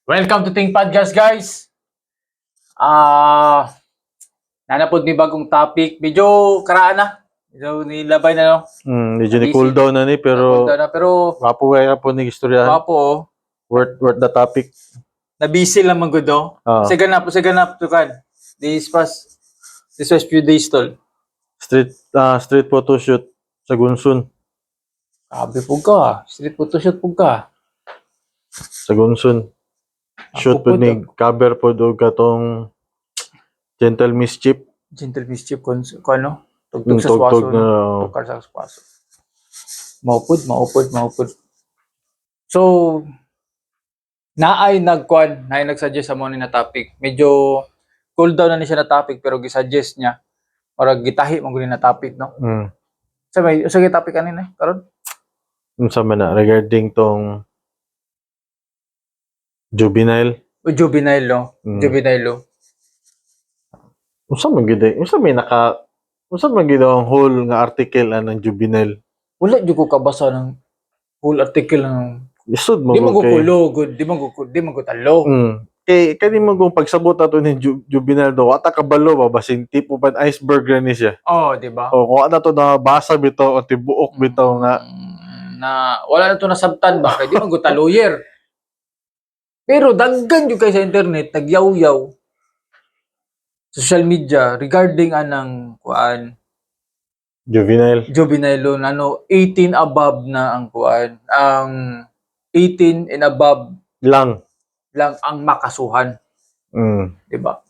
Welcome to Ting Podcast, guys. Ah, nanapod ni bagong topic. Medyo karaan na. Medyo nilabay na, no? Medyo ni Busy. cool down na ni pero Napunta na, pero wapo kaya po ni istoryahan. wapo, oh. Worth the topic. Na-busy lang man gud, no? Ah. Sa ganap, tukan. This was few days, tol. Street photo shoot sa Gunsun. Sabi po ka. Street photoshoot po ka. Sa Gunsun. Shoot Ako po po ni cover po do katong Gentle Mischief. Gentle Mischief, kung ano? Tugtog sa Tugtog swaso. na Tukar sa swaso. Maupod. So, naay nagsuggest sa mo ni na topic. Medyo cool down na ni siya na topic pero gisuggest niya para gitahi mo guni na topic, no? Sa may topic kanina karon? Unsa man na regarding tong juvenile. O juvenile, no? Juvenile, no? Unsa man gid ang whole nga article ng juvenile. Wala jud ko kabasa ng full article ng Lisod mo di mo ko kay kulog, di mo ko talo. Kay kani mo kung pagsabot ato ni juvenile do wata kabalo ba basin tipo pan iceberg ra ni siya. Oh, di ba? O kung ano to nabasa bitaw o tibuok bitaw nga Na wala na to nasabtan ba kay di man ko ta lawyer. Pero daggan jud kay sa internet nagyaw-yaw social media regarding anang kuan juvenile loan, ano 18 above na ang kuan, ang 18 and above lang. ang makasuhan, Mm. di ba?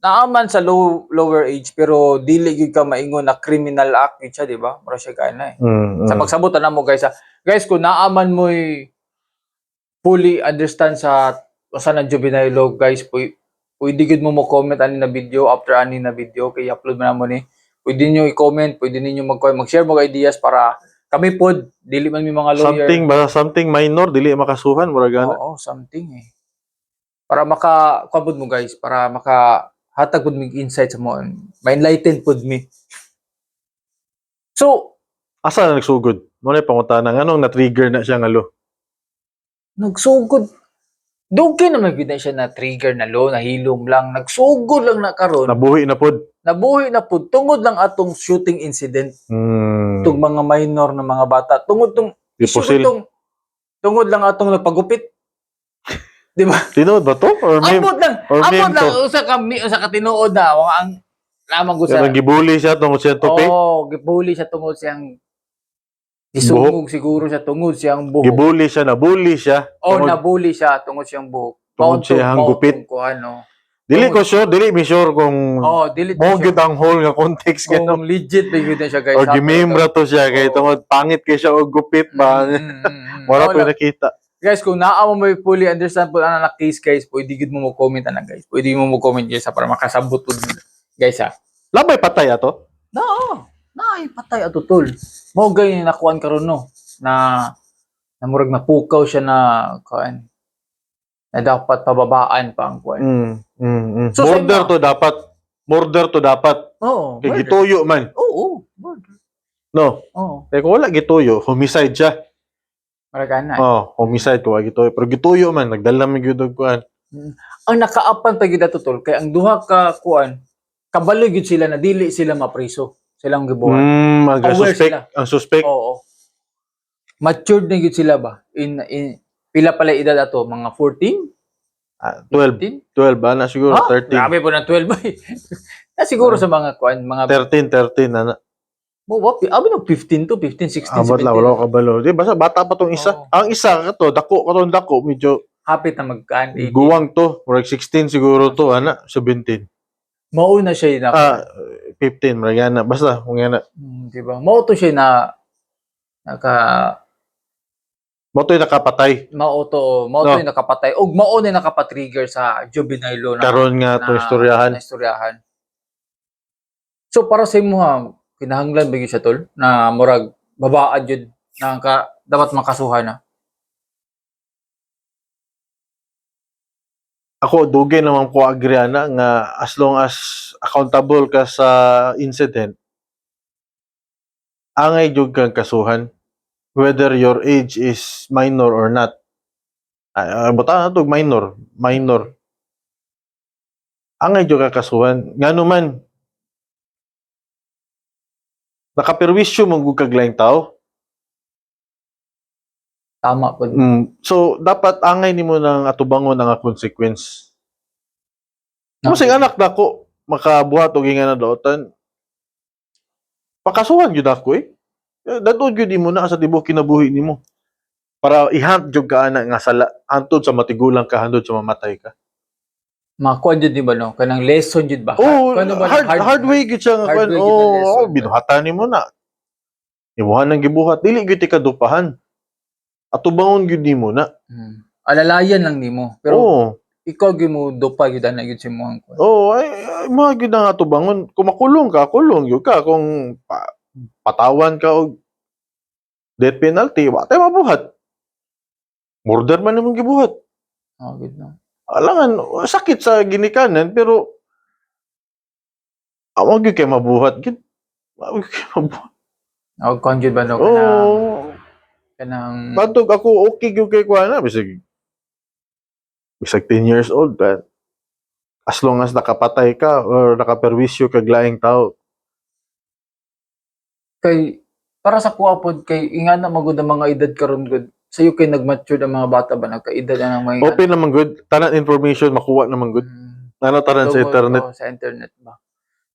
Naaman sa lower age pero dili gyud ka maingon na criminal act gyud siya, di ba? Mura siya kana Sa pagsabot na mo guys, guys kung naaman mo fully understand sa usa ng juvenile law, guys, pwede gyud mo comment ani na video after ani na video kay upload mo na mo ni. Pwede niyo i-comment, pwede ninyo mag-share mo ideas para kami pod dili man mi mga lawyer. Something minor dili makasuhan mura gana. Oo, something para makakabod mo guys, para makahatag pod mig insight sa mo, ma-enlighten pod mi. So, Asa na nagsugod? Mo na pangutana nganong na-trigger na siya nga lo. nagsugod. Dugay naman gid na siya na trigger na lo, nahilom lang, nagsugod lang na karon. Nabuhi na pod. Nabuhi na pod tungod lang atong shooting incident. Tong mga minor na mga bata. Tungod lang atong nagpagupit. Di ba? Tinuod ba to? Or meme? Ambot lang usa ka tinuod na ang lamang ko sa. Kaya gibuli siya tungod siya tupi? Gibuli siya tungod siyang isugog siguro siya tungod siyang buhok. Gibuli siya, nabuli siya. Nabuli siya tungod siyang buhok. Tungod siyang gupit. Ko ano. Dili mi sure kung mo gyud ang whole nga context kung legit ba yun siya guys. O gimembra to siya kay tungod pangit kay siya og gupit ba. Wala ko nakita. Guys, kung naa mo may fully understand po ana na case guys, pwede gid mo comment ana guys. Pwede mo comment guys para makasabot pud guys ha. Labay patay ato? Naay patay ato tol. Mao gay nakuan karon no na murag napukaw siya na kuan. Na dapat pababaan pa ang kuan. So, Murder to dapat. Oo. Kay gituyo man. Oo. Murder. No. Oo. Kay kung wala gituyo, homicide siya. Maragana. Homicide ko gituyo. Pero gituyo man, nagdala man gyud og kuan. Ang nakaapan pa gyud ato tol kay ang duha ka kuan kabalo gyud sila na dili sila mapriso. Silang gibuhat. Ang suspect. Oo. Matured na gyud sila ba? In pila pala edad ato? Mga 14? 12 ba na siguro 13. Grabe po na 12 ba? Na siguro sa mga kuan, mga 13 na. Abi no 15 to 15, 16, 17. Wala kabalo. Di basta bata pa tong isa. Ang isa kato dako medyo hapit na magkaan. Guwang to, murag 16 siguro to, 17. Mao na siya na 15 maragana basta kung yana. Di ba? Mao to siya na Mao to nakapatay. Mao to nakapatay. Og mao na nakapatrigger sa juvenile law na karon nga to istoryahan. So para sa imo ha, kinahanglan ba gyud siya tol na murag babaan jud na dapat makasuhan na? Ako dugay naman ko agree ana nga as long as accountable ka sa incident, angay jud kang kasuhan whether your age is minor or not. Buta na to, minor. Angay jud kakasuhan. Ngano man, nakaperwisyo mong kag laing tao. Tama po. So, dapat angay nimo nang atubangon ang consequence. Kasi anak nako makabuhat og inga na daotan. Pakasuhan jud ako eh. Datod jud nimo na sa tibuok kinabuhi nimo. Para ihant jud ka ana nga sala hantod sa matigulang ka, hantod sa mamatay ka. Makuan jud di ba no? Kanang lesson jud ba? Oh, Kuno ba hard way gid siya nga hard kuan. way gid ang lesson. Binuhatan nimo na. Ibuhan ng gibuhat, dili gyud ka dupahan. Atubangon gyud nimo na. Alalayan lang nimo. Pero Oo. ikaw gyud mo dupa gyud ana gyud si mo ang kuan. Oo, ay mga gyud nga atubangon. Kung makulong ka, kulong gyud ka. Kung patawan ka og death penalty, wa tay mabuhat. Murder man namang gibuhat. Good no. Alangan, sakit sa ginikanan, pero awag gyud kay mabuhat gyud. Awag kay mabuhat. Kuan jud ba no? Kanang Badtog ako okay gyud kay kuana bisag 10 years old but as long as nakapatay ka or nakaperwisyo kag laing tao. Kay para sa kuha pod kay ingana magud ang mga edad karon gud. Sayo kay nag-mature ang mga bata ba nagkaedad na ng mga Open naman good, tanan information makuha naman good. Ano tanan sa internet? Sa internet ba.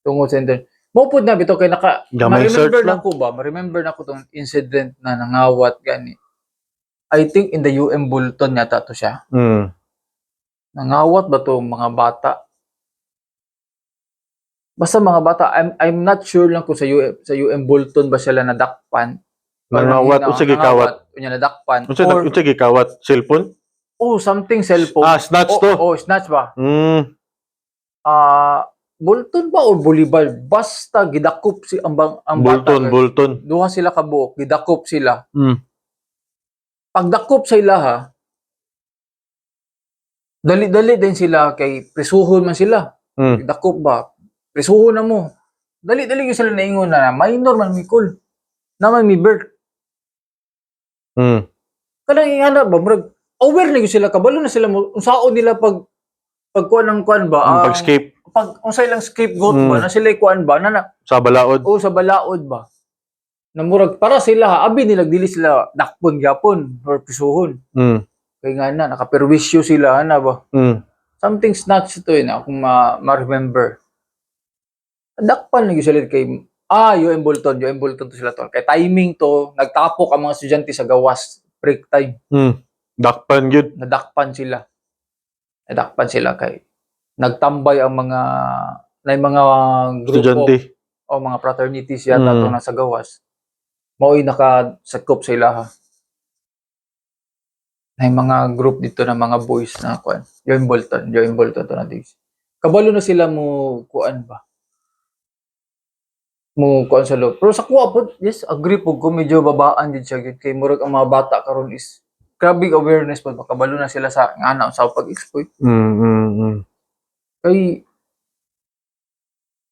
Tungod sa internet. Mopod na bito kay ma-remember na ko ba? Ma-remember na ko tong incident na nangawat gani. I think in the UM Bulton yata to siya. Nangawat ba to mga bata? Basta mga bata, I'm not sure lang kung sa UM Bulton ba sila nadakpan. Nangawat o sige kawat. Unya nadakpan. Or sige kawat, cellphone? Something cellphone. Snatch to. Snatch ba? Bulton ba o Bolivar? Basta gidakop si ang bata. Bulton. Duha sila ka buok, gidakop sila. Pagdakop sa ilaha, dali-dali din sila kay prisuhon man sila. Gidakop ba? Prisuhon na mo. Dali-dali yung sila naingon na minor man mikol. Naman mi birth. Kanang ingana ba? Aware na yung sila, kabalo na sila unsaon nila pagkuan ng kuan ba? Pag-escape. Unsay lang scapegoat ba na sila kuan ba na sa balaod. Sa balaod ba. Namurag para sila abi nila dili sila dakpon gyapon or pisuhon. Kay nga na nakaperwisyo sila ana ba. Something snatch to na kung ma-remember. Dakpan lagi sila kay UM Bolton to sila to. Kay timing to nagtapok ang mga estudyante sa gawas break time. Dakpan gyud. Nadakpan sila kay nagtambay ang mga grupo estudyante o mga fraternities yata to nasa gawas. Mao'y nakasakop sa ilaha. May mga group dito na mga boys na kuan. UM Bolton to na days. Kabalo na sila mo kuan ba? Mo kuan sa loob. Pero sa kuha po, yes, agree po ko medyo babaan din siya kay murag ang mga bata karon is grabe awareness po makabalo na sila sa ngana sa pag-exploit. Kay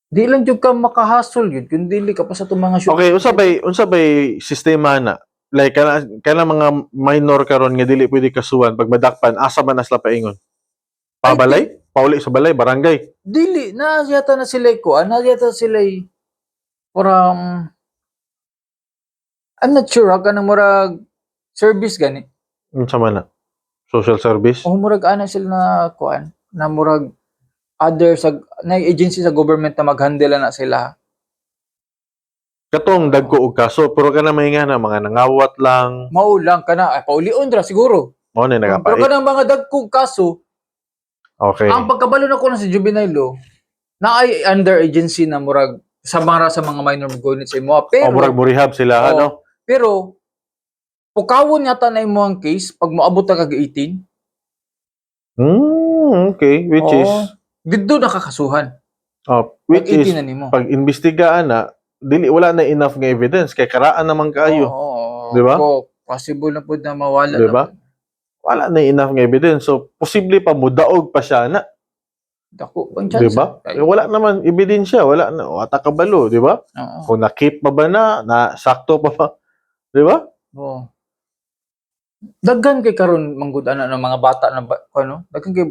di lang jud ka makahasol yun kun dili ka pa sa itong mga Okay, unsa bay sistema na like kana mga minor karon nga dili pwede kasuhan pag madakpan asa man sila paingon? Pabalay? Pauli sa balay, barangay? Dili na yata na sila ko, na yata sila parang I'm not sure kanang murag service gani. Unsa man na? Social service? Murag ana sila na kuan na murag other sa na agency sa government na maghandle na sila. Katong dagko og kaso pero kana mahinga na mga nangawat lang. Mao lang kana paulion ra siguro. Mao na nagapait. Pero kanang mga dagkog kaso. Okay. Ang pagkabalo na ko lang sa juvenile law na ay under agency na murag sa mga minor gunit sa imo pero murag murihab sila ano. Pero pukawon yata na imo ang case pag moabot ka kag 18. Okay, which is didto nakakasuhan. Which is na nimo. Pag imbestigaan na dili wala na enough nga evidence kay karaan naman kaayo. Di ba? Possible na pud na mawala. Di ba? Wala na enough nga evidence. So posible pa mudaog pa siya na. Dako bang chance. Di ba? Wala naman ebidensya, wala na wata kabalo, di ba? Kung na-keep pa ba na sakto pa ba? Di ba? Daghan kay karon manggod ana ng mga bata na ano, daghan kay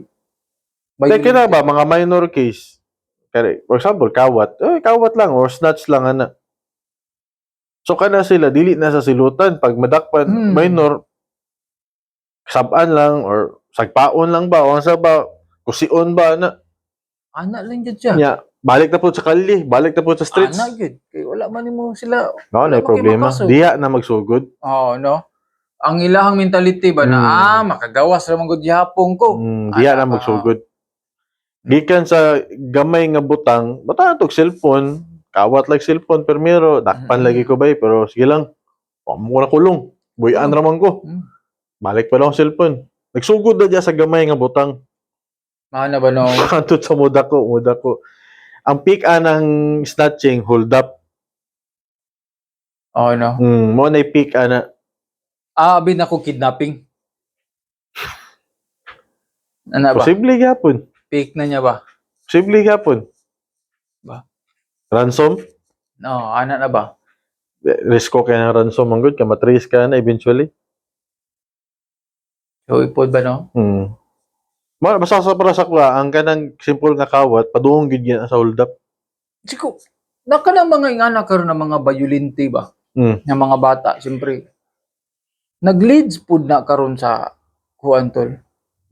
Kaya na ba, mga minor case, for example, kawat, kawat lang, or snatch lang, ana. So, kana sila, dili na sa silutan. Pag madakpan, minor, sabaan lang, or sagpaon lang ba, o sa ba, kusion ba, ana. Ana lang jud siya. Nya, balik na po sa kali, balik na po sa streets. Ana gyud kay wala man nimo sila. No, na problema. Diya na magsugod. Oo, no. Ang ilahang mentality ba na makagawas ra man gud yapon ko. Diya na magsugod. Gikan sa gamay nga butang, bata tog cellphone, kawat like cellphone permero, dakpan lagi ko bay, pero sige lang. Wa mo na kulong. Buyan ra man ko. Balik pa lang ang cellphone. Nagsugod na diya sa gamay nga butang. Mana ba no? Kanto sa muda ko. Ang peak anang snatching, hold up. Oh, no. Mo na peak ana. Abi na ko kidnapping. Ana ba? Posible gyapon. Peak na niya ba? Posible gyapon. Ba? Ransom? No, ana na ba? Risko kay ng ransom ang good, matrace ka na eventually. So, ipod ba no? Basta sa para sa kwa, ang kanang simple nga kawat, padungong gid yan sa hold up. Siko, naka na mga ingana karon ng mga bayulinti ba? Ng mga bata, siyempre. Nag-leads pud na karon sa kuan tol.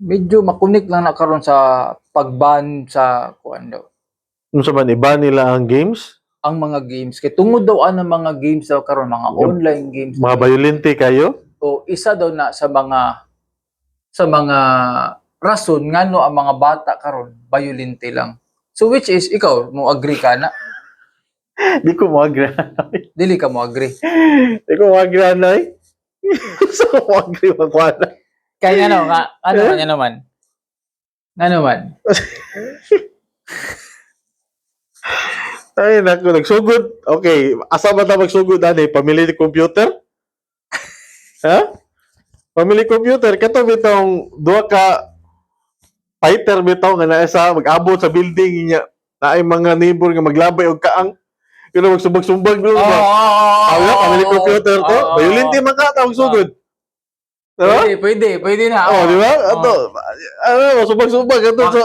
Medyo makunik lang na karon sa pagban sa kuan daw. Unsa man iba nila ang games? Ang mga games kay tungod daw ang mga games daw karon mga online games. Mga violente kayo? O isa daw na sa mga rason ngano ang mga bata karon violente lang. So which is ikaw mo agree ka na? Di ko mo agree. Dili ka mo agree. Di ko mo agree na eh. So mo agree magwala. Kaya ano naman? Ano man? Ay, naku, nagsugod. Okay, asa ba ta magsugod ani? Pamili ni computer? Ha? Pamili computer. Kato bitong duha ka fighter bitaw nga naa sa mag-abot sa building niya. Naay mga neighbor nga maglabay og kaang. Kaya magsumbag-sumbag bro. Pamili computer to. Violente man ka ta magsugod. Diba? Pwede na. Di ba? Ato, subag-subag. Ato sa...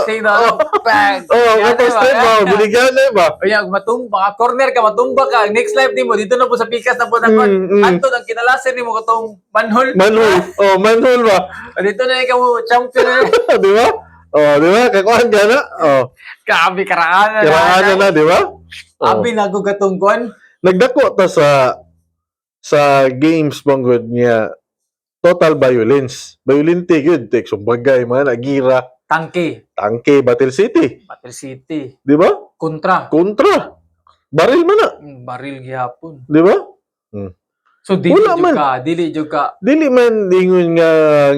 Ato step ba? Binigyan na ba? Kaya corner ka, matumba ka. Next life ni mo, dito na po sa pikas na po na po. Anto, ang kinalasin ni mo katong manhole. Manhole ba? Dito na ikaw champion. Di ba? Di ba? Kakuhan ka na? Kabi, karaan na, di ba? Abi na ko katong kuhan. Nagdako ta sa games banggod niya total violence. Violente yun. Tek, sumbagay, man, agira. Tangke, Battle City. Di ba? Kontra. Baril man na. Baril gihapon. Di ba? So, dili jud ka. Dili man dingon nga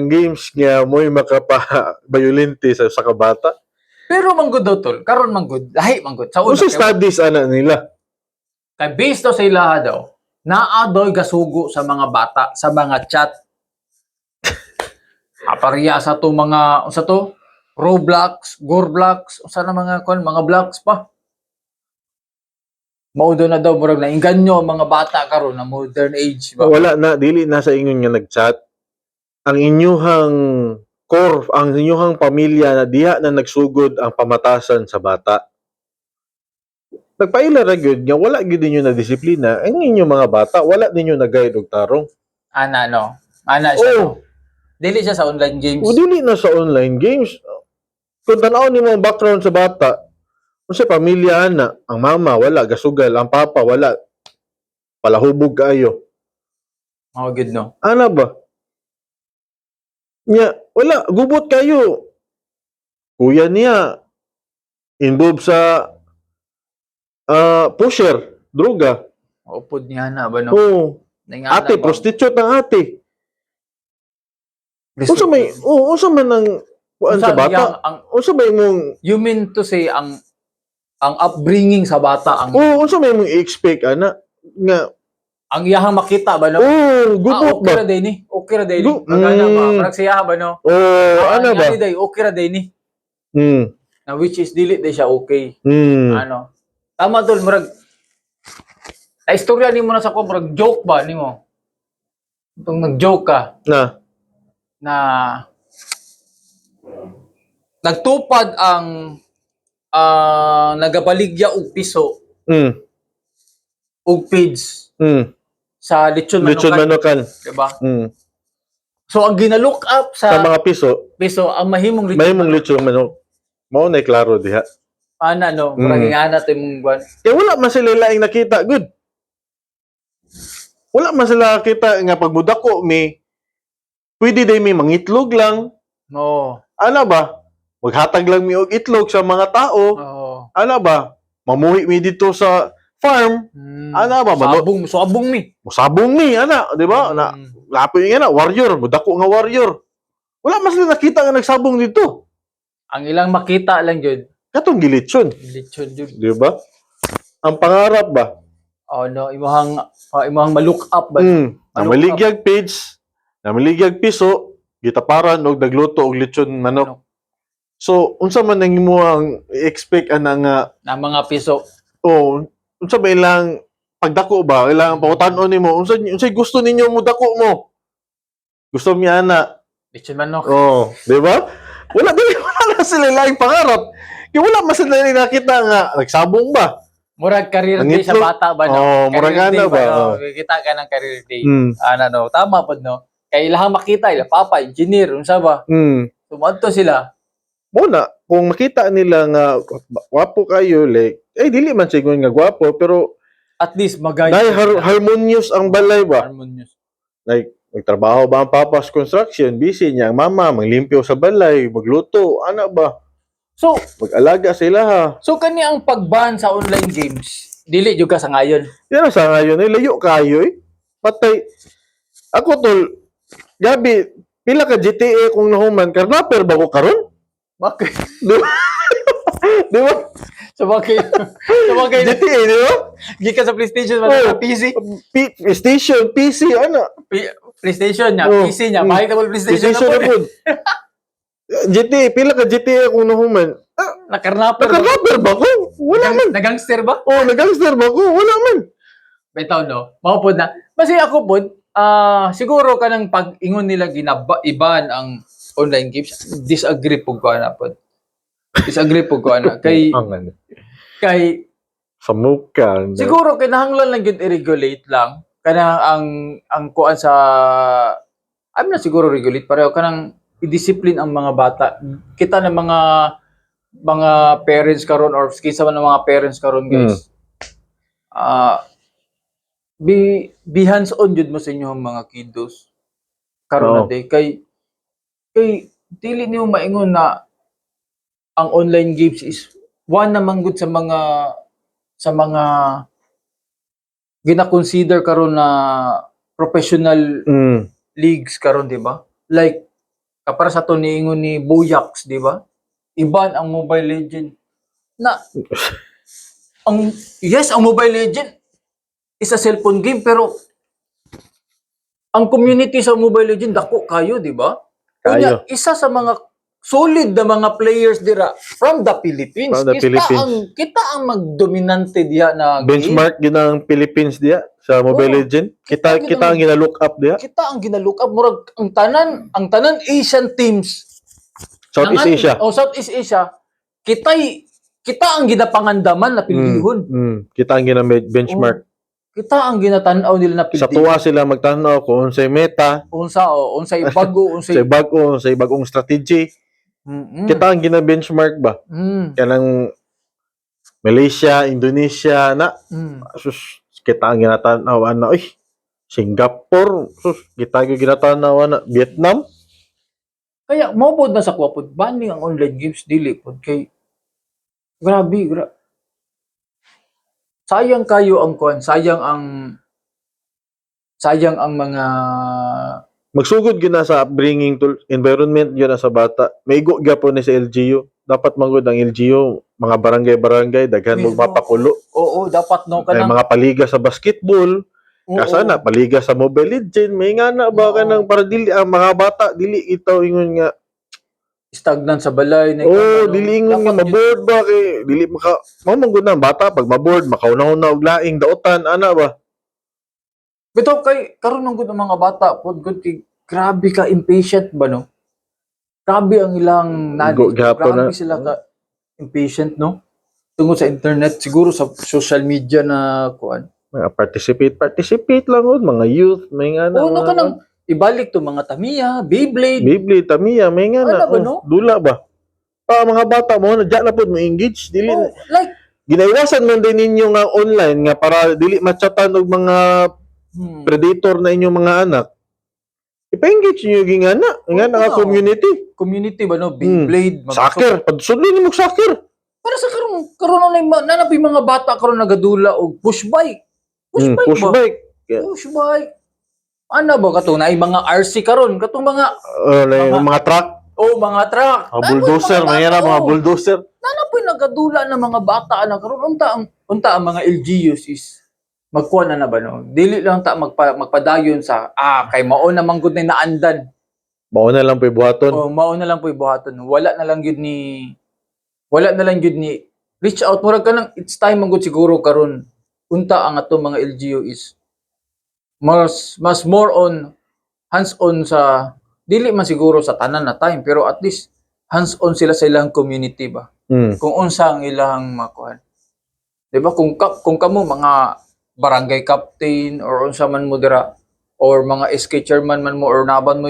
games nga mo'y makapa-violente sa kabata. Pero manggod daw tol. Karon manggod. Lahi manggod. Sa una. Kung studies ana nila. Kay based daw sa ilaha daw, naadoy gasugo sa mga bata, sa mga chat. Aparya sa to mga unsa to? Roblox, Gorblox, unsa na mga mga blocks pa. Maudo na daw murag nainganyo mga bata karon na modern age ba. Wala na dili na sa ingon nga nagchat. Ang inyuhang core, ang inyuhang pamilya na diha na nagsugod ang pamatasan sa bata. Nagpaila ra gyud nga wala gyud ninyo na disiplina ang inyong mga bata, wala ninyo na guide og tarong. Ana siya. No? Dili siya sa online games. Dili na sa online games. Kung tanaw nimo ang background sa bata, kasi pamilya ana, ang mama wala gasugal, ang papa wala palahubog kaayo. Good no. Ana ba? Nya, wala gubot kayo. Kuya niya involved sa pusher, droga. Upod niya na ba no? Oo. Ate, prostitute ang ate. Unsa man ang kuan sa bata? Unsa may mong you mean to say ang upbringing sa bata ang unsa may mong expect ana nga ang iyahang makita ba no? Gubot ba? Okay ra day ni. Magana ba? Parang siya ba no? Ano ba? Okay ra day ni. Na which is dili day siya okay. Ano? Tama tol murag istorya nimo na sa ko murag joke ba nimo? Itong nag-joke ka. Na. na nagtupad ang nagabaligya og piso Mm. og page Mm. sa Lechon Lechon Manukan, Manukan. diba? Mm. So ang gina-look up Sa sa mga piso, piso ang mahimong may Lechon mong Manukan. lechon manok. Mao na klaro diha. Ana no, murag ingana to imong buwan. Kaya wala man sila laing nakita, good. Wala man sila nakita nga pagbudako pwede day may mangitlog lang. No. Ano ba? Maghatag lang mi og itlog sa mga tao. Oo. Ano ba? Mamuhi mi dito sa farm. Ana ba? Sabong mi. Musabong mi, ana, di ba? Na, lapo nga na, warrior. Mudako nga warrior. Wala man sila nakita nga nagsabong dito. Ang ilang makita lang jud, Katong gilitsyon. lechon jud. Di ba? Ang pangarap ba? Oh no, imong ma-look up ba? Na maligyag page, na maligyag piso, gitaparan og nagluto og lechon manok. So, unsa man ang imo ang expect ana nga Na mga piso. unsa ba ilang pagdako ba? Ilang pangutanon nimo unsay gusto ninyo mo dako mo? Gusto mi ana. Lechon manok. Di ba? Wala na sila laing pangarap. Kaya wala man sila nakita nga nagsabong ba? Murag career Ang day sa itlog. bata ba no? Murag Career ana day ba? no? Kita ka ng career day. Mm. Ana no, tama pod no. Kay ilahang makita ila papa, engineer, unsa ba? Sumadto sila. Muna, kung makita nila nga gwapo kayo, like, dili man siguro nga gwapo, pero At least magay. harmonious ang balay ba? Harmonious. Like, nagtrabaho ba ang papa's construction, busy niya ang mama, maglimpyo sa balay, magluto, ana ba? So, Mag-alaga sila ha. so kani ang pagban sa online games, dili jud ka sa ngayon. Yan ang sa ngayon, layo kayo eh. Patay. Ako tol, gabi, pila ka GTA kung nahuman, karnaper ba ko karon? Bakit? Di ba? Di ba? Sabagay GTA, di ba? gikan sa PlayStation Oh. PC. PlayStation, PC, ano? PlayStation niya, Oh. PC niya, bakit mo PlayStation PlayStation na na po? po. GTA, pila ka GTA kung nahuman. Nakarnaper ba? Naka-rapper ba ko? Wala man. Nagangster ba? Nag-gangster ba ko? Wala man. Bitaw no. Mao pod na. Kasi ako pod, siguro kanang pag-ingon nila iban ang online games, disagree pug ko ana pod. Disagree pug ko ana kay Sa mukha. siguro kinahanglan lang gyud i-regulate lang kanang ang kuan sa I'm not siguro regulate pareho kanang i-discipline ang mga bata. Kita ng mga parents karon or kinsa man ang mga parents karon guys. Be hands-on jud mo sa inyong mga kiddos karon na day kay dili niyo maingon na ang online games is one naman gud sa mga gina-consider karon na professional leagues karon, di ba? Like para sa to niingon ni Boyax, di ba? Iban ang Mobile Legend na ang Mobile Legend is a cellphone game pero ang community sa Mobile Legend dako kayo, di ba? Kaya isa sa mga solid na mga players dira from the Philippines. Kita ang magdominante diha na benchmark yun ang Philippines diya sa Mobile Legend. Kita ang gina-look up diya. Kita ang gina-look up murag ang tanan Asian teams. Southeast Asia. Southeast Asia. Kita ang ginapangandaman na pilihon. Kita ang gina-benchmark. Kita ang ginatanaw nila na pilihon. Sa tuwa sila magtanaw kung unsay meta, unsay bago, unsay bagong strategy. Kita ang gina-benchmark ba? Kanang Malaysia, Indonesia na. Sus, kita ang ginatanaw na, Singapore, sus, kita ang ginatanaw na, Vietnam. Kaya mabod na sa kuwapod, banning ang online games dili pod kay grabe. Sayang kayo ang kuan, sayang ang mga magsugod gina sa upbringing to environment yun sa bata. Maigo gyapon ni sa LGU. Dapat magud ang LGU mga barangay daghan mo mapakulo. Oo, dapat no kanang mga paliga sa basketball. Kasana paliga sa Mobile Legend. May nga na ba kanang para dili ang mga bata dili itaw ingon nga stagnant sa balay na dili ingon nga maboard ba kay dili maka mamangud na bata pag maboard makaunahon og laing daotan ana ba. Bitaw kay karon ang gud ang mga bata pod gud grabe ka impatient ba no? Grabe ang ilang knowledge. Gihapon Grabe na. sila ka impatient no? Tungkol sa internet, siguro sa social media na kuan. Mga participate lang oh, mga youth, may nga na. Oo, no mga ka nang ibalik to mga Tamiya, Beyblade. Beyblade, Tamiya, may nga na. Ano ba, no? Dula ba? Mga bata mo, nadya na po mo engage. Dili, Oh, like, ginaiwasan man din ninyo nga online nga para dili matsatan og mga predator na inyong mga anak. Ipa-engage nyo yung nga na. Nga na nga community. community ba no? Beyblade. Soccer. Pagsunod mo soccer. Para sa karon na nanapay mga bata karon nagadula og push bike. Push bike Push ba? bike. Yeah. Push bike. Ano ba kato na mga RC karon katong mga Mga truck. mga truck. Mga bulldozer, mga bulldozer. Nanapoy nagadula ng mga bata na karon unta ang mga LGUs is magkuha na ba no? Dili lang ta magpadayon sa kay mao na manggod na naandan. Mao na lang po buhaton. Mao na lang po buhaton. Wala na lang gyud ni reach out murag kanang it's time manggod siguro karon unta ang ato mga LGU is mas more on hands-on sa dili man siguro sa tanan na time pero at least hands-on sila sa ilang community ba. Kung unsa ang ilang makuan. 'Di ba kung kamo mga barangay captain or unsa man mo dira or mga SK chairman man mo or naman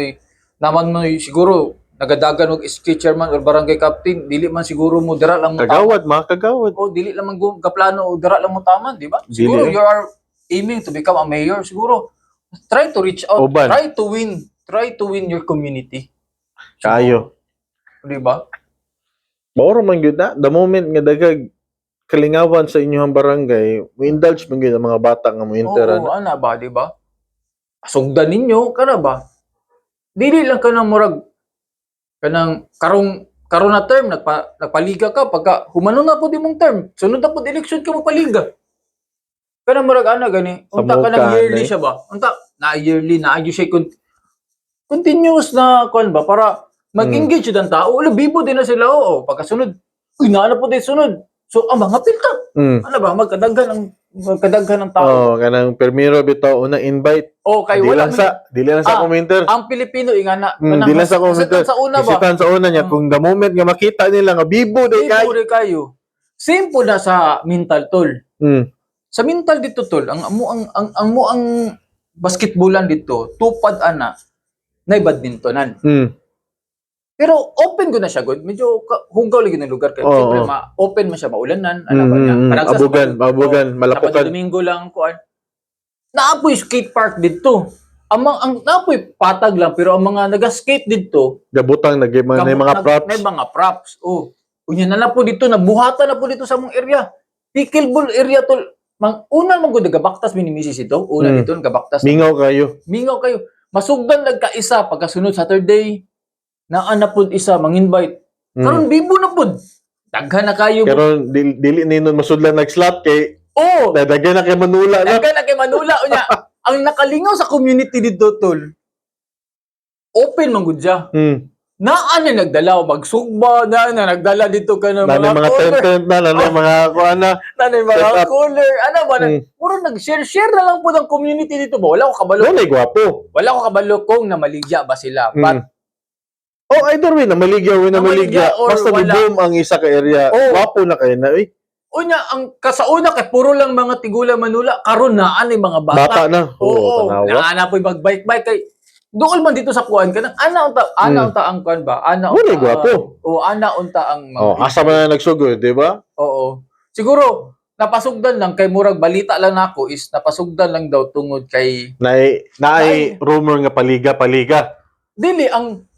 mo siguro nagadagan og SK chairman or barangay captain dili man siguro mo dira lang mo Kagawad. dili lang man gaplano o dira lang mo taman, di ba? Siguro you are aiming to become a mayor siguro. Try to reach out, Uban. try to win your community. Kayo. Di ba? Maoro man gyud na the moment nga dagag kalingawan sa inyong barangay, mo indulge man gyud ang mga bata nga mo interan. Oo, ana ba, di ba? Sugdan ninyo kana ba? Dili lang kanang murag kanang karon na term nagpaliga ka pagka humano na pud imong term. Sunod na pud election ka magpaliga. Kanang murag ana gani, unta ka nang yearly siya ba? Unta na yearly na agyo siya continuous na kuan ba para mag-engage ang tao. Ulo bibo din na sila oo. Pagkasunod, na po din sunod. So, mga pilta. Ano ba, magkadaghan ng tao. Kanang permiro bitaw una invite. Kay wala Dili lang sa commenter. Ang Pilipino ingana. Dili lang sa commenter. Sa una ba? Isitan sa una niya kung the moment nga makita nila nga bibo day kayo. Same po na sa mental tol. Sa mental dito tol, ang basketballan dito, tupad ana na badmintonan. Pero open ko na siya good. Medyo hunggaw lagi ng lugar kay siyempre open man siya maulanan, ano ba niya. Abugan, malapukan. Sabado Domingo lang kuan. Naapoy skate park dito. Ang naapoy patag lang pero ang mga naga-skate dito, gabutang mga props. May mga props. Unya na po dito, nabuhatan na po dito sa mong area. Pickleball area tol. Una man gud gabaktas minimisis ito. Una dito gabaktas. Mingaw kayo. Masugdan nagkaisa pagkasunod Saturday. Naana pud isa mang-invite. Karon bibo na pud. Daghan na kayo. Pero dili ninon masudlan nag-slot kay daghan na kay Manula na. Daghan na kay Manula unya. Ang nakalingaw sa community dito tol. Open man gud siya. Naa na nagdala magsugba na nagdala dito ka ng mga tent na mga kuana. Mga cooler. Ano ba na? Puro nag-share na lang po ng community dito ba? Wala ko kabalo. Wala ko kabalo kung namaligya ba sila. But either way, namaligya. Basta boom ang isa ka area. Wapo na kayo na, Unya, ang kasauna kay puro lang mga tigula Manula, karon na ani mga bata. Bata na. Naana po mag-bike kay dool man dito sa kuan kanang ana unta ang kuan ba? Ana unta. Gwapo. Ana unta ang asa man na nagsugod, di ba? Oo. Siguro napasugdan lang kay murag balita lang nako is napasugdan lang daw tungod kay naay rumor nga paliga. Dili ang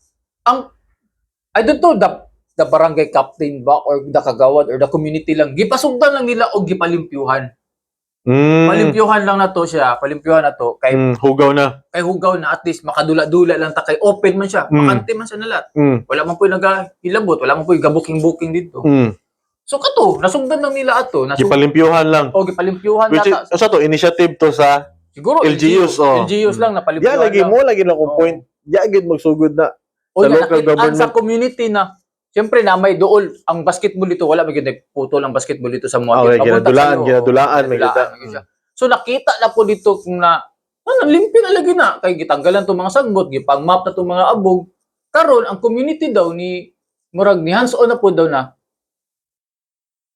I don't know the barangay captain ba or the kagawad or the community lang gipasugdan lang nila og gipalimpyuhan. Palimpyuhan lang na to siya, palimpyuhan na to kay hugaw na at least makadula-dula lang ta kay open man siya, makante man siya na lahat. Wala man po nagahilabot, wala man po gabuking-buking dito. So kato, nasugdan lang nila ato, gipalimpyuhan lang. Gipalimpyuhan which is to initiative to sa siguro LGUs lang na palimpyuhan. Lagi lang kung point. Gid magsugod na. Sa local government. Sa community na, siyempre na may dool, ang basketball dito, wala magiging putol ang basketball dito sa mga ginadulaan. So nakita na po dito kung na limpyo na lagi na kay gitanggalan tong mga sagbot, gipang-map na tong mga abog. Karon ang community daw ni murag ni hands-on na po daw na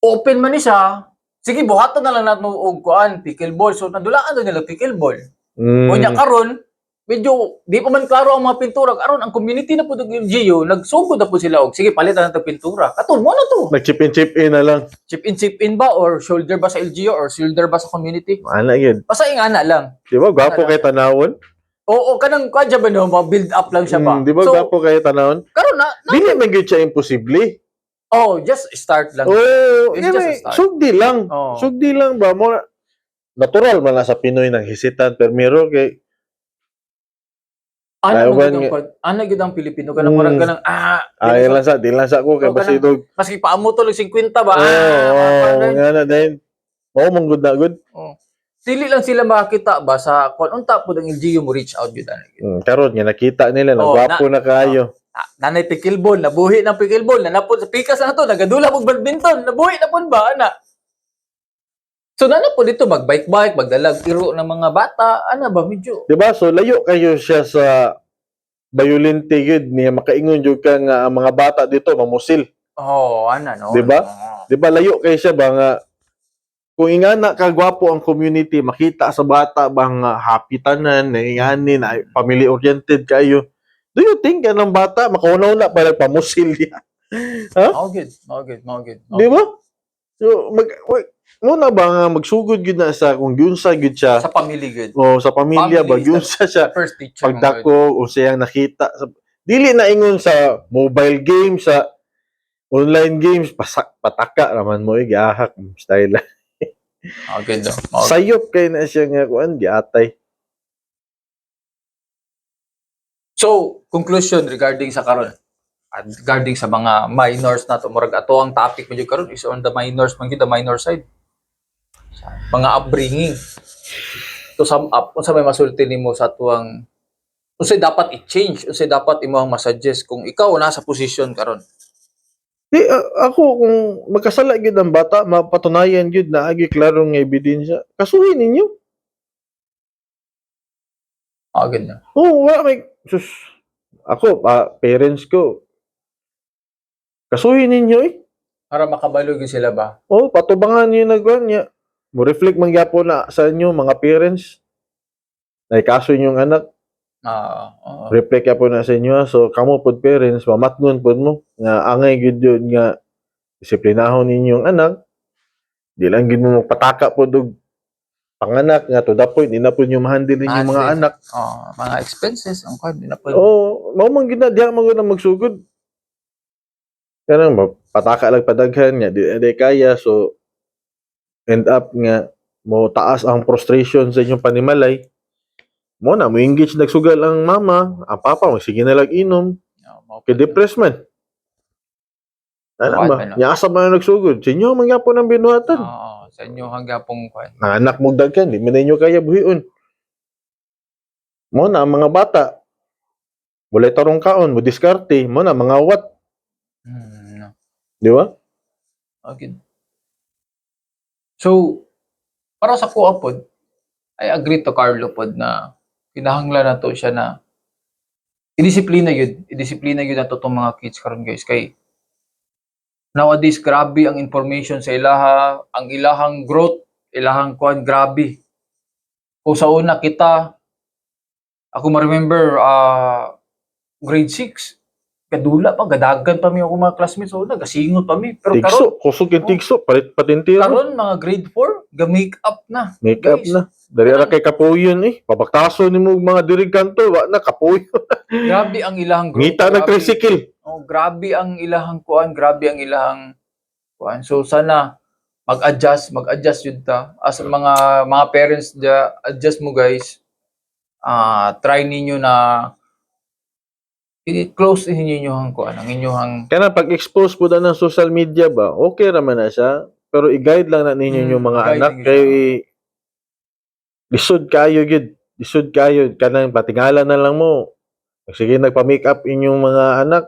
open man ni siya. Sige, buhaton na lang natin og kuan, pickleball. So nadulaan daw nila pickleball. Unya karon, medyo di pa man klaro ang mga pintura. Karon ang community na po ng LGU, nagsugod na po sila og sige palitan natin pintura. Katon mo na to. Nag-chip in na lang. Chip in ba or shoulder ba sa LGU or shoulder ba sa community? Ana yun. Basta ing ana lang. Di ba, gwapo kay tanawon? Oo, kanang kadya ba no, build up lang siya ba? Di ba, gwapo kay tanawon? Karon na Dili man gyud siya imposible. just start lang. Oh, It's just a start. sugdi lang. Oo. Sugdi lang ba mo natural man na sa Pinoy nang hisitan pero kay Ana gid ang Pilipino kanang murag kanang ay lang sa di lang sa ko kay basidog. maski paamo to lag 50 ba? Nga na din. Oh, manggod na good. Dili lang sila makakita ba sa kung unta po ang LGU mo reach out yun ana. Karon nga nakita nila na gwapo na kayo. Nanay pickleball, nabuhi ng pickleball, nanapod sa pikas na to, nagadula og badminton, nabuhi na pud ba ana? So nana po dito magbike-bike, magdalag iro ng mga bata, ana ba medyo. Di ba? So layo kayo siya sa violente yun niya makaingon jud ka nga ang mga bata dito mamusil. Ana no. Di ba? Di ba layo kay siya ba nga kung ingana ka gwapo ang community, makita sa bata bang happy tanan, nainganin, family oriented kayo. Do you think ng bata makauna-una pa nagpamusil niya? Ha? Mao good. Di ba? So muna ba nga magsugod gyud na sa kung gyunsa gyud siya Sa family good. o sa pamilya ba Family is gyunsa siya First teacher. pagdako o siyang nakita sa dili na ingon sa mobile games sa online games pataka raman mo gihahak style. Good daw. Sayop kay na siya nga kuan giatay. So, conclusion regarding sa karon. Regarding sa mga minors na to, murag ato ang topic medyo karon is on the minors, man gyud the minor side. Mga upbringing. To sum up, unsa may masulti nimo sa tuang unsay dapat i-change, unsay dapat imong masuggest kung ikaw nasa posisyon karon. Di ako kung magkasala gyud ang bata mapatunayan gyud na agi klarong nga ebidensya kasuhin ninyo. Ganyan. Wala may sus. Ako parents ko kasuhin ninyo Para makabalo gyud sila ba? patubangan niyo nagwan niya. Mo reflect man gyapon na sa inyo mga parents. Nay kaso inyong anak reflect po na sa inyo. So, kamo pod parents, mamatngon pod mo. Nga, angay gud yun nga, disiplinahon ninyong anak. Di lang gid mo magpataka pod og panganak nga to the point, di na po nyo mahandle ninyong mga anak. Mga expenses, ang kwan, di na po. Mao man gid na, diha man gud na magsugod. Kanang pataka lang padaghan nga, di kaya. So, end up nga, mo taas ang frustration sa inyong panimalay. Mo na mo engage nagsugal ang mama, ang papa mo sige na lang inom. Kay depressed man. Ano ba? Yaasa man nagsugod. Sa inyo man gyapon ang binuhatan. Sa inyo hanggapong kwan. Anak mo daghan, di man ninyo kaya buhion. Mo na ang mga bata. Walay tarong kaon, mo diskarte, mo na mga wat. Di ba? Okay. So, para sa kuha pod, I agree to Carlo pod na kinahanglan na to siya na idisiplina yun na to tong mga kids karon guys kay nowadays grabe ang information sa ilaha, ang ilahang growth, ilahang kuan grabe. Kung sa una kita ako ma-remember grade 6 kadula pa gadagan pa mi ako mga classmates so nagasingot pa mi pero karon kusog yung tigso palit patintiro karon mga grade 4 ga make up na na dari ara kay kapuyon babaktaso nimo mga dirig kanto wa na kapuyon. Grabe ang ilahang growth. Ngita na tricycle. Grabe ang ilahang kuan, grabe ang ilahang kuan. So sana mag-adjust yun ta. As mga parents adjust mo guys. Try ninyo na i-close ninyo ang kuan, ang inyong kana pag-expose po ng social media ba, okay raman na siya, pero i-guide lang na ninyo yung mga anak kay lisod kayo kanang patingala na lang mo. Sige nagpa-make up inyong mga anak,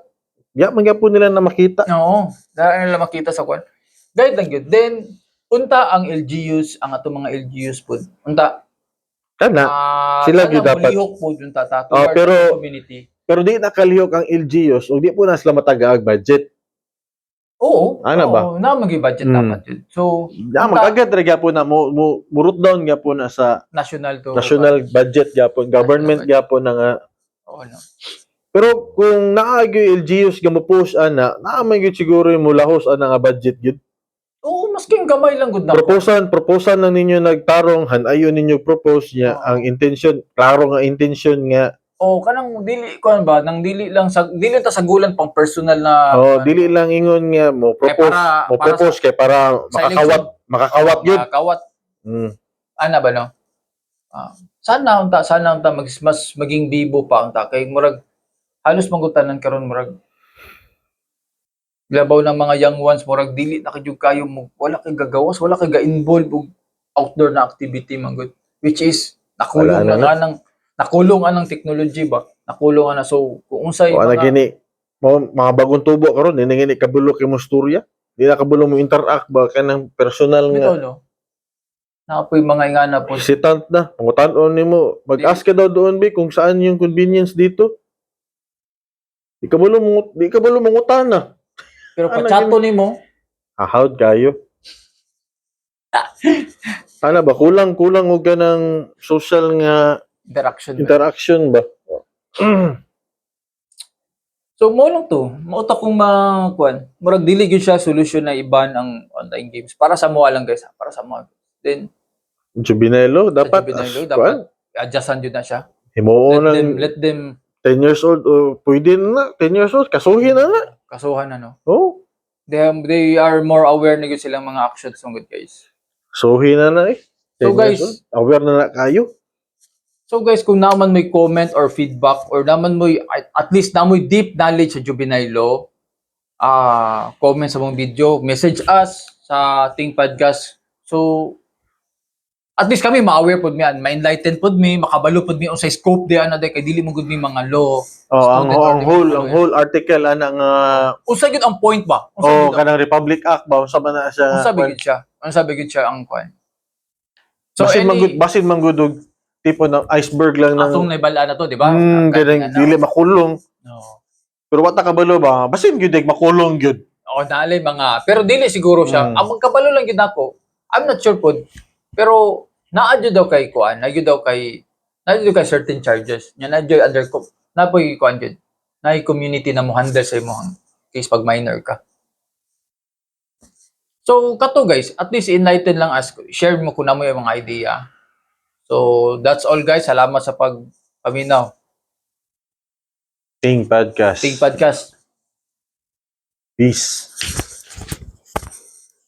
man gyapon nila na makita. Oo, dahil nila makita sa kuan. Guide lang yun. Then unta ang LGUs, ang ato mga LGUs po. Unta Kana. Sila gyud dapat. Mulihok po yung tata Oh, towards pero- the community. Pero di nakalihok ang LGUs o di po na sila matagaag budget. Oo, Ano ba? na magi-budget dapat yun. So, Magagad ra gyapon na mo root down gyapon na sa national to national budget gyapon, government gyapon na nga. Oo, no. Pero kung naagyo LGUs nga mo push ana, naamay gyud siguro yung mulahos ana nga budget gyud. Oo, maski yung gamay lang gud na. Proposan lang ninyo nagtarong, hanayon ninyo propose niya Oo. ang intention, klaro nga intention nga. Oh, kanang dili ko ba, nang dili lang sa dili ta sagulan pang personal na Dili lang ingon nga mo propose, kay para makakawat gyud. Makakawat. Mm. Ana ba no? Sana unta mas maging bibo pa unta kay murag halos mangutanan karon murag labaw ng mga young ones murag dili na kayo kayo mo wala kay gagawas, wala kay ga-involve og outdoor na activity man gud, which is nakulong Wala na. na nakulong anang technology ba? Nakulong na so kung unsay Wala gini mga bagong tubo karon dinhi gini kabulo kay mo storya. Di na kabulo mo interact ba kanang personal bitaw nga no. Napoy mga ingana po. hesitant na. Pangutan-on nimo, mag-ask ka daw doon bi kung saan yung convenience dito. Di kabulo mangutan na. Pero Ano pachato nimo, Hahawd kayo. Ano ba kulang og ganang social nga interaction ba? So mo lang to, mao ta kung makuan. Murag dili gyud siya solusyon na iban ang online games para sa mo lang guys, para sa mo. Then Juvenilo dapat dapat adjustan jud na siya. himuon Let them 10 years old o pwede na 10 years old kasuhin na nga. kasuhan na no. Oh, They are more aware na gyud silang mga actions ng good guys. suhin na eh. 10 So, guys, years old, aware na kayo. So guys, kung naman may comment or feedback or naman mo at least na mo deep knowledge sa juvenile law, comment sa mong video, message us sa ating podcast. So at least kami ma-aware pod mi an, ma-enlighten pod mi, makabalo pod mi unsay scope di ana kay dili mo gud mi mga law. Ang whole article ana nga Unsa gyud ang point ba? kanang Republic Act ba unsa man na siya. Unsa gyud siya ang kwan. So basin man gud og tipo ng iceberg lang ng atong naibala na to, di ba? Dili makulong. No. Pero wata kabalo ba? Basin gyud makulong gyud. O dali mga, pero dili siguro siya. Ang magkabalo lang gyud nako. I'm not sure pod. Pero naadyo daw kay kuan, naadyo daw kay certain charges. Nya naadyo under napoy kuan gyud. Nay community na mo handle sa imong case pag minor ka. So kato guys, at least enlighten lang us. Share mo kun mo yung mga idea. So that's all guys. Salamat sa pagpaminaw. Ting Podcast. Ting Podcast. Peace.